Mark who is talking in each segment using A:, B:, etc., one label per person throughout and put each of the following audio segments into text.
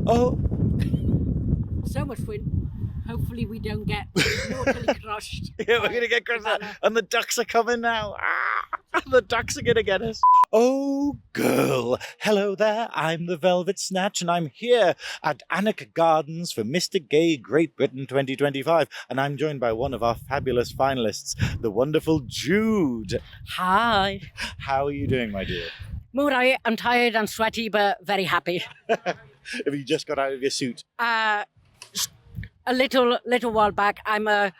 A: Oh,
B: So much fun. Hopefully we don't get mortally crushed.
A: yeah, we're gonna get crushed, and the ducks are coming now. The ducks are gonna get us. Oh, girl, hello there. I'm the Velvet Snatch, and I'm here at Alnwick Gardens for Mr. Gay Great Britain 2025, and I'm joined by one of our fabulous finalists, the wonderful Jude.
B: Hi.
A: How are you doing, my dear?
B: Murai, I'm tired and sweaty, but very happy.
A: Have you just got out of your suit?
B: A little while back, I'm a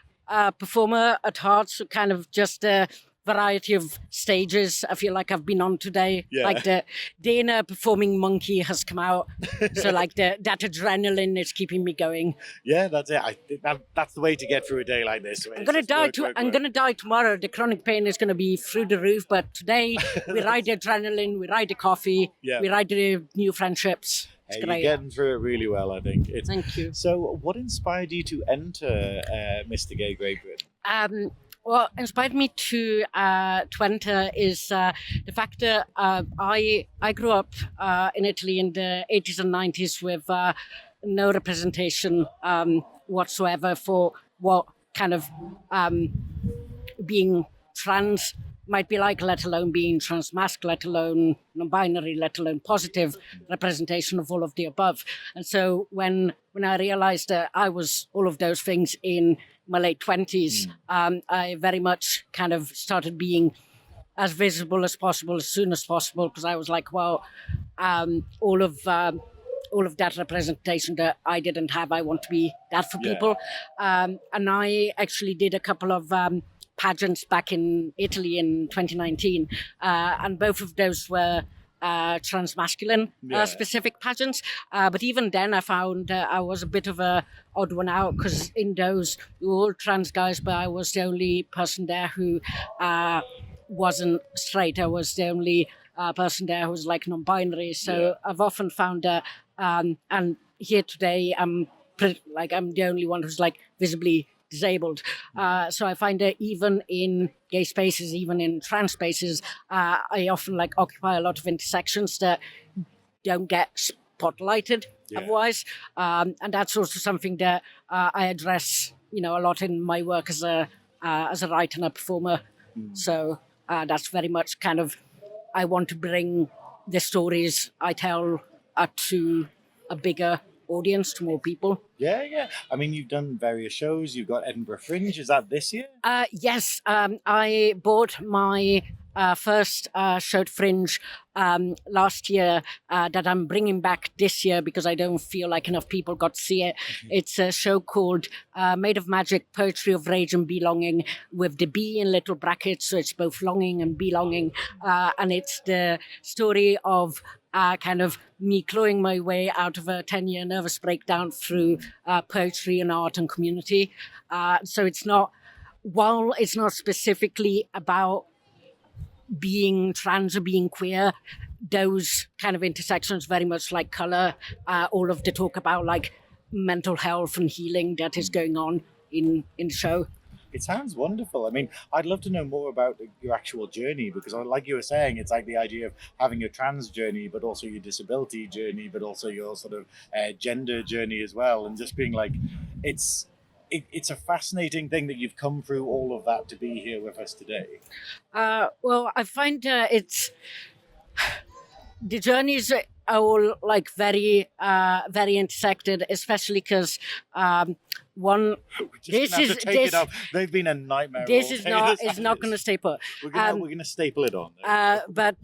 B: performer at heart, so kind of just a variety of stages I feel like I've been on today.
A: Yeah.
B: Like the Dana performing monkey has come out, so like that adrenaline is keeping me going.
A: Yeah, that's it. I think that's the way to get through a day like this.
B: I'm gonna die. I'm gonna die tomorrow. The chronic pain is gonna be through the roof. But today we ride the adrenaline, we ride the coffee, we ride the new friendships. It's
A: You're
B: great.
A: getting through it really well, I think.
B: Thank you.
A: So, what inspired you to enter Mr. Gay Great Britain?
B: What inspired me to enter is the fact that I grew up in Italy in the 80s and 90s with no representation whatsoever for what kind of being trans might be like, let alone being transmasc, let alone non-binary, let alone positive representation of all of the above. And so when I realized that I was all of those things in my late 20s, I very much kind of started being as visible as possible, as soon as possible, because I was like, well, all of that representation that I didn't have, I want to be that for people. And I actually did a couple of pageants back in Italy in 2019, and both of those were transmasculine specific pageants. But even then, I found I was a bit of a odd one out, because in those we were all trans guys, but I was the only person there who wasn't straight. I was the only person there who was like non-binary. So I've often found that, and here today I'm the only one who's like visibly disabled. So I find that even in gay spaces, even in trans spaces, I often like occupy a lot of intersections that don't get spotlighted otherwise. And that's also something that I address, a lot in my work as a writer and a performer. So that's very much kind of, I want to bring the stories I tell to a bigger audience, to more people.
A: Yeah. I mean, you've done various shows. You've got Edinburgh Fringe. Is that this year?
B: Yes. I bought my first show at Fringe last year that I'm bringing back this year because I don't feel like enough people got to see it. It's a show called Made of Magic, Poetry of Rage and Belonging, with the B in little brackets, so it's both longing and belonging. And it's the story of kind of me clawing my way out of a 10-year nervous breakdown through poetry and art and community. So while it's not specifically about being trans or being queer, those kind of intersections very much like color, all of the talk about like mental health and healing that is going on in the show.
A: It sounds wonderful. I mean, I'd love to know more about your actual journey, because like you were saying, it's like the idea of having your trans journey, but also your disability journey, but also your sort of gender journey as well. And just being like, it's a fascinating thing that you've come through all of that to be here with us today.
B: Well, I find the journeys are all like very intersected, especially because
A: They've been a nightmare.
B: This is not going to stay put.
A: We're going to staple it on.
B: But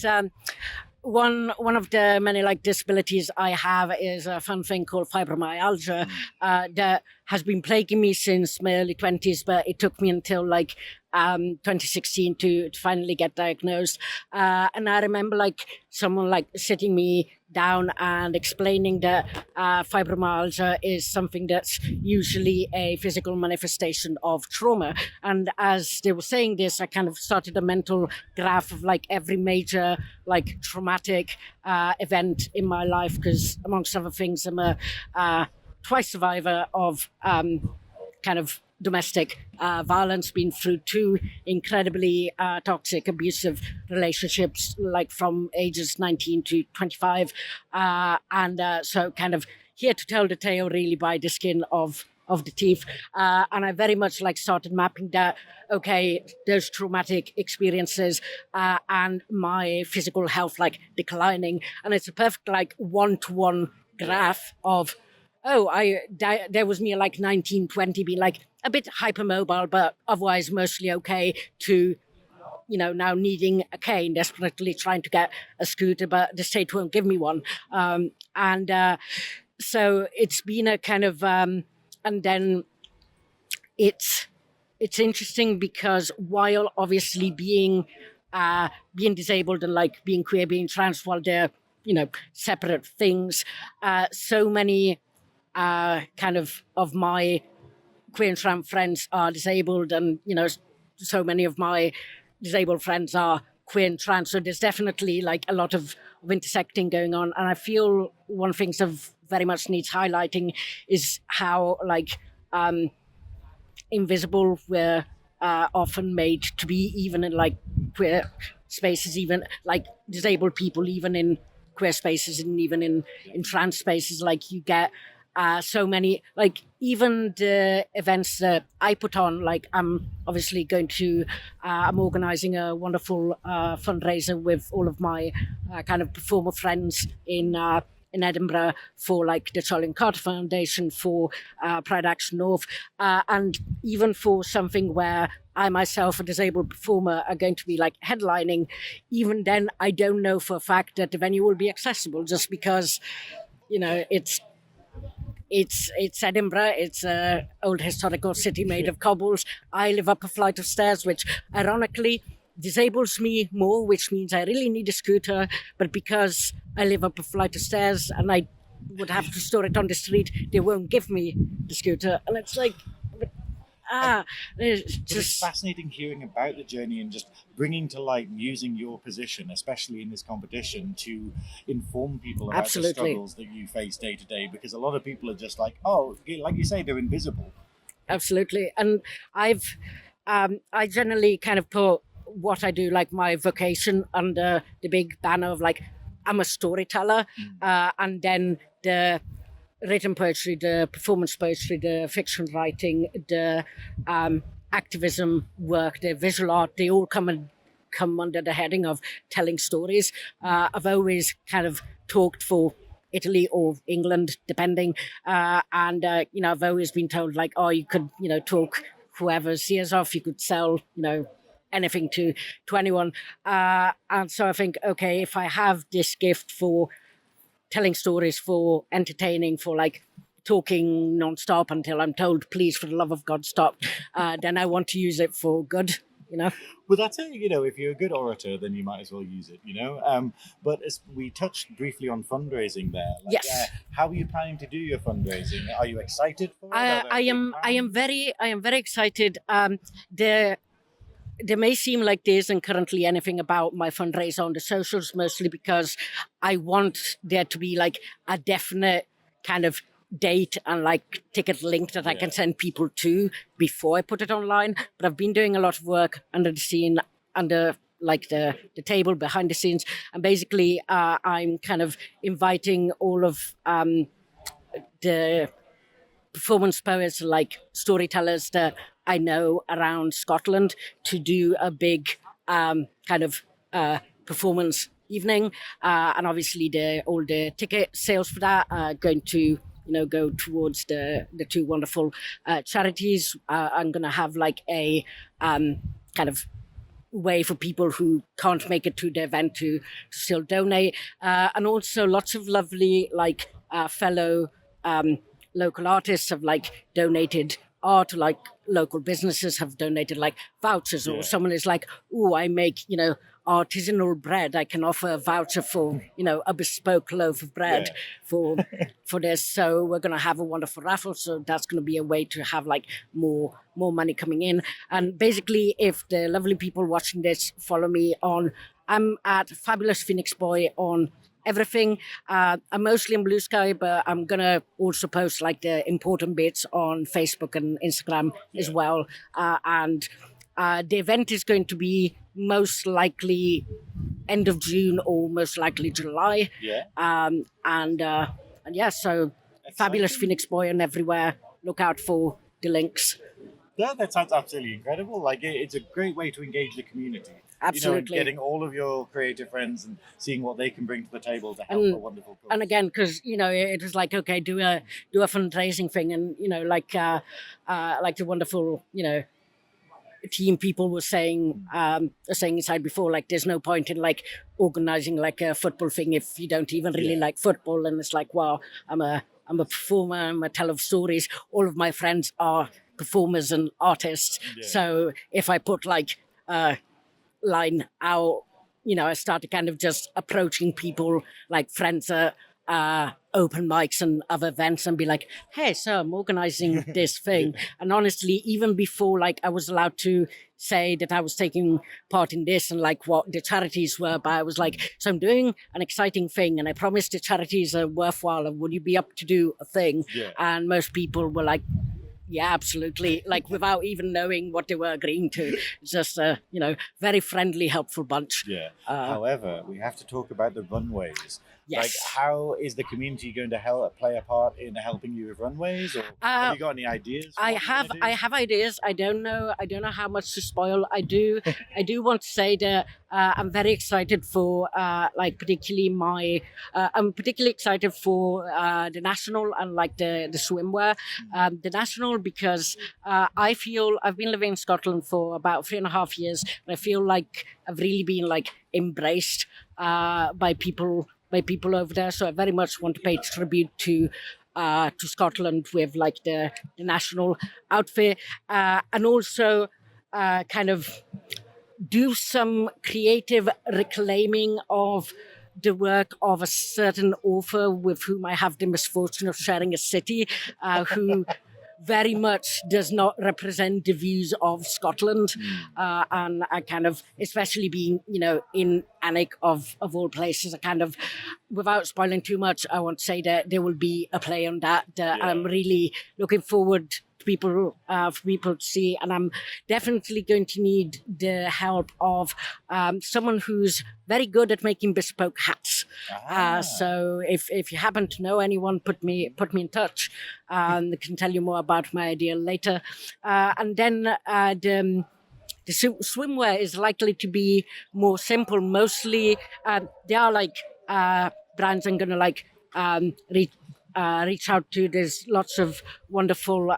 B: one of the many like disabilities I have is a fun thing called fibromyalgia that has been plaguing me since my early 20s, but it took me until like 2016 to finally get diagnosed. And I remember like someone like sitting me down and explaining that fibromyalgia is something that's usually a physical manifestation of trauma. And as they were saying this, I kind of started a mental graph of like every major like traumatic event in my life, because amongst other things, I'm a twice survivor of kind of domestic violence, been through 2 incredibly toxic, abusive relationships, like from ages 19 to 25. So kind of here to tell the tale really by the skin of the teeth. And I very much like started mapping that, okay, those traumatic experiences and my physical health like declining. And it's a perfect like one-to-one graph of, there was me like 19, 20 being like a bit hypermobile, but otherwise mostly okay, to, now needing a cane, desperately trying to get a scooter, but the state won't give me one. So it's been a kind of, and then it's interesting because while obviously being disabled and like being queer, being trans, while they're, separate things, so many kind of my queer and trans friends are disabled, and, so many of my disabled friends are queer and trans. So there's definitely like a lot of intersecting going on. And I feel one thing that very much needs highlighting is how like invisible we're often made to be, even in like queer spaces, even like disabled people, even in queer spaces and even in trans spaces. Like you get so many, like even the events that I put on, like I'm obviously I'm organizing a wonderful fundraiser with all of my kind of performer friends in Edinburgh for like the Charlie and Carter Foundation, for Pride Action North, and even for something where I myself, a disabled performer, are going to be like headlining. Even then, I don't know for a fact that the venue will be accessible, just because, it's Edinburgh. It's an old historical city made of cobbles. I live up a flight of stairs, which ironically disables me more, which means I really need a scooter. But because I live up a flight of stairs and I would have to store it on the street, they won't give me the scooter. And it's like,
A: it's fascinating hearing about the journey and just bringing to light, using your position, especially in this competition, to inform people about the struggles that you face day to day, because a lot of people are just like, like you say, they're invisible.
B: Absolutely. And I generally kind of put what I do, like my vocation, under the big banner of like, I'm a storyteller, and then the written poetry, the performance poetry, the fiction writing, the activism work, the visual art, they all come under the heading of telling stories. I've always kind of talked for Italy or England, depending, and I've always been told like, you could talk whoever's ears off, you could sell anything to anyone, and so I think, okay, if I have this gift for telling stories, for entertaining, for like talking nonstop until I'm told, please, for the love of God, stop, then I want to use it for good, Well,
A: that's it. If you're a good orator, then you might as well use it, But as we touched briefly on fundraising there,
B: yes.
A: How are you planning to do your fundraising? Are you excited for it?
B: I am very excited. There may seem like there isn't currently anything about my fundraiser on the socials, mostly because I want there to be like a definite kind of date and like ticket link that I can send people to before I put it online. But I've been doing a lot of work under the scene, under like the table behind the scenes. And basically I'm kind of inviting all of the performance poets, like storytellers that I know around Scotland, to do a big kind of performance evening, and obviously all the ticket sales for that are going to go towards the two wonderful charities. I'm going to have like a kind of way for people who can't make it to the event to still donate, and also lots of lovely like fellow local artists have like donated art, like local businesses have donated like vouchers, or someone is like, I make artisanal bread, I can offer a voucher for a bespoke loaf of bread for this. So we're going to have a wonderful raffle, so that's going to be a way to have like more money coming in. And basically, if the lovely people watching this follow me I'm at Fabulous Phoenix Boy on everything. I'm mostly on Blue Sky, but I'm gonna also post like the important bits on Facebook and Instagram as well. And the event is going to be most likely end of June or most likely July.
A: Yeah.
B: So fabulous
A: exciting.
B: Phoenix boy and everywhere. Look out for the links.
A: Yeah, that sounds absolutely incredible. Like it's a great way to engage the community.
B: Absolutely.
A: Getting all of your creative friends and seeing what they can bring to the table to help
B: And-
A: a wonderful cause.
B: And again, because it was like, okay, do a fundraising thing, and like the wonderful team people were saying inside before, like there's no point in like organizing like a football thing if you don't even really like football. And it's like, wow, I'm a performer, I'm a teller of stories. All of my friends are performers and artists.
A: Yeah.
B: So if I put like line out, I started kind of just approaching people like friends at open mics and other events and be like, hey, so I'm organizing this thing. And honestly, even before like I was allowed to say that I was taking part in this and like what the charities were, but I was like, so I'm doing an exciting thing and I promised the charities are worthwhile and would you be up to do a thing?
A: Yeah.
B: And most people were like, yeah, absolutely. Like without even knowing what they were agreeing to. It's just a, very friendly, helpful bunch.
A: Yeah. However, we have to talk about the runways.
B: Yes.
A: Like, how is the community going to play a part in helping you with runways? Or have you got any ideas?
B: I have ideas. I don't know how much to spoil. I do want to say that I'm very excited for particularly I'm particularly excited for the national and like the swimwear. The national because I feel I've been living in Scotland for about 3.5 years, and I feel like I've really been like embraced by people over there. So I very much want to pay tribute to Scotland with like the national outfit, and also kind of do some creative reclaiming of the work of a certain author with whom I have the misfortune of sharing a city, who very much does not represent the views of Scotland. And I kind of, especially being, in Alnwick of all places, I kind of, without spoiling too much, I want to say that there will be a play on that. I'm really looking forward for people to see, and I'm definitely going to need the help of someone who's very good at making bespoke hats. So if you happen to know anyone, put me in touch, and I can tell you more about my idea later. And then the swimwear is likely to be more simple. Mostly, they are like brands I'm gonna like reach out to. There's lots of wonderful,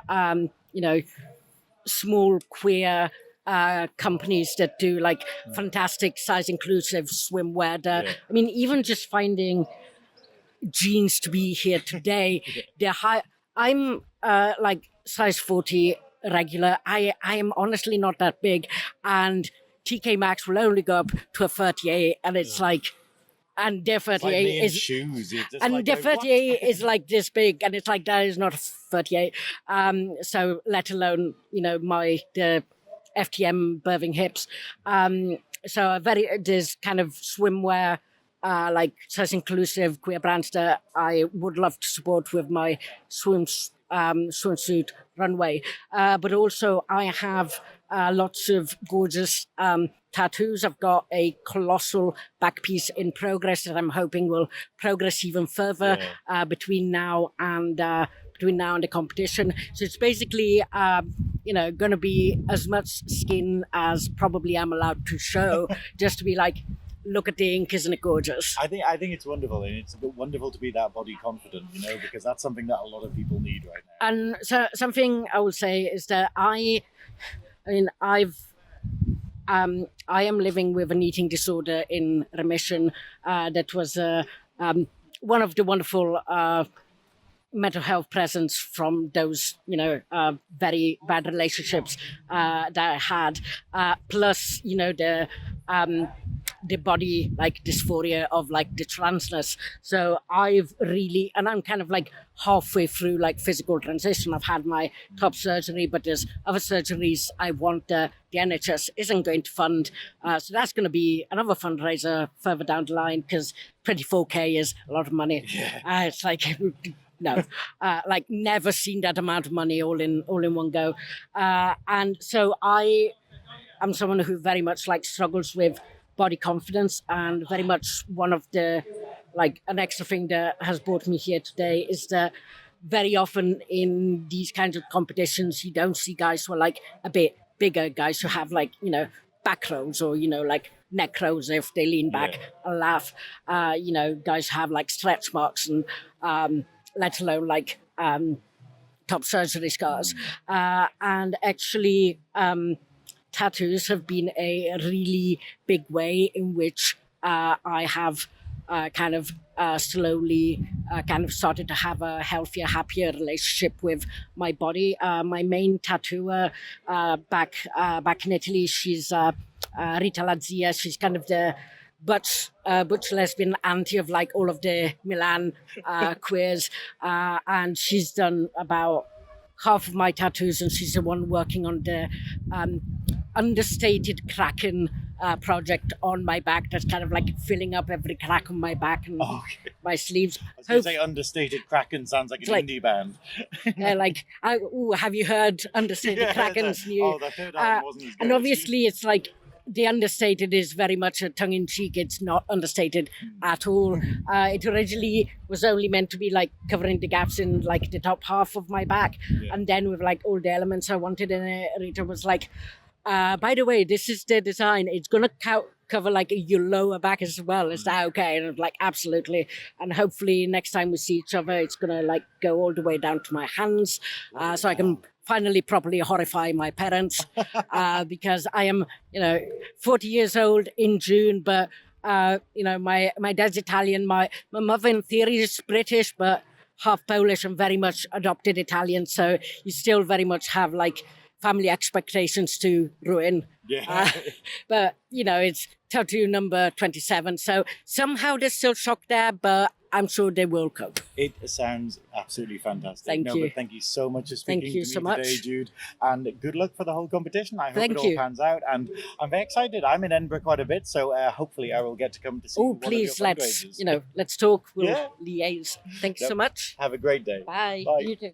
B: small queer companies that do like fantastic size inclusive swimwear. I mean, even just finding jeans to be here today, they're high. I'm like size 40 regular. I am honestly not that big, and TK Maxx will only go up to a 38, and it's like. And their 38 is
A: shoes.
B: And their 38 is like this big, and it's like that is not a 38. So let alone the FTM birthing hips. So there's kind of swimwear, like size inclusive queer brands that I would love to support with my swimsuit runway. But also I have lots of gorgeous tattoos. I've got a colossal back piece in progress that I'm hoping will progress even further between now and the competition. So it's basically going to be as much skin as probably I'm allowed to show, just to be like, look at the ink, isn't it gorgeous?
A: I think it's wonderful, and it's wonderful to be that body confident, because that's something that a lot of people need right now.
B: And so something I will say is that I am living with an eating disorder in remission. That was one of the wonderful mental health presence from those, very bad relationships that I had. Plus, the body like dysphoria of like the transness. So I'm kind of like halfway through like physical transition. I've had my top surgery, but there's other surgeries I want the NHS isn't going to fund. So that's going to be another fundraiser further down the line, because 24K is a lot of money. It's like no, like never seen that amount of money all in one go. And so I'm someone who very much like struggles with body confidence, and very much one of the like an extra thing that has brought me here today is that very often in these kinds of competitions, you don't see guys who are like a bit bigger, guys who have like, back rows or, like neck rows if they lean back and laugh. Guys have like stretch marks and let alone like top surgery scars. And actually, tattoos have been a really big way in which I have slowly started to have a healthier, happier relationship with my body. My main tattooer back in Italy, she's Rita Lazzia. She's kind of the butch lesbian auntie of like all of the Milan queers, and she's done about half of my tattoos, and she's the one working on the understated Kraken project on my back that's kind of like filling up every crack on my back and my sleeves.
A: I was going to say Understated Kraken sounds like an indie band.
B: Have you heard Understated Kraken's new?
A: The third album wasn't as good.
B: And obviously it's like the Understated is very much a tongue-in-cheek. It's not understated at all. It originally was only meant to be like covering the gaps in like the top half of my back. And then with like all the elements I wanted in it, Rita was like, by the way, this is the design. It's going to cover like your lower back as well. Is that okay? And I'm like, absolutely. And hopefully next time we see each other, it's going to like go all the way down to my hands. So I can finally properly horrify my parents because I am, 40 years old in June, but, my dad's Italian. My mother in theory is British, but half Polish and very much adopted Italian. So you still very much have like family expectations to ruin. But, it's tattoo number 27. So somehow there's still shock there, but I'm sure they will cope.
A: It sounds absolutely fantastic.
B: Thank you.
A: But thank you so much for speaking to me
B: so
A: today,
B: much.
A: Jude. And good luck for the whole competition. I hope it all
B: you.
A: pans out. And I'm very excited. I'm in Edinburgh quite a bit, so hopefully I will get to come to see one
B: please,
A: of your fundraisers.
B: let's talk. We'll liaise. Thank you so much.
A: Have a great day.
B: Bye.
A: Bye.
B: You too.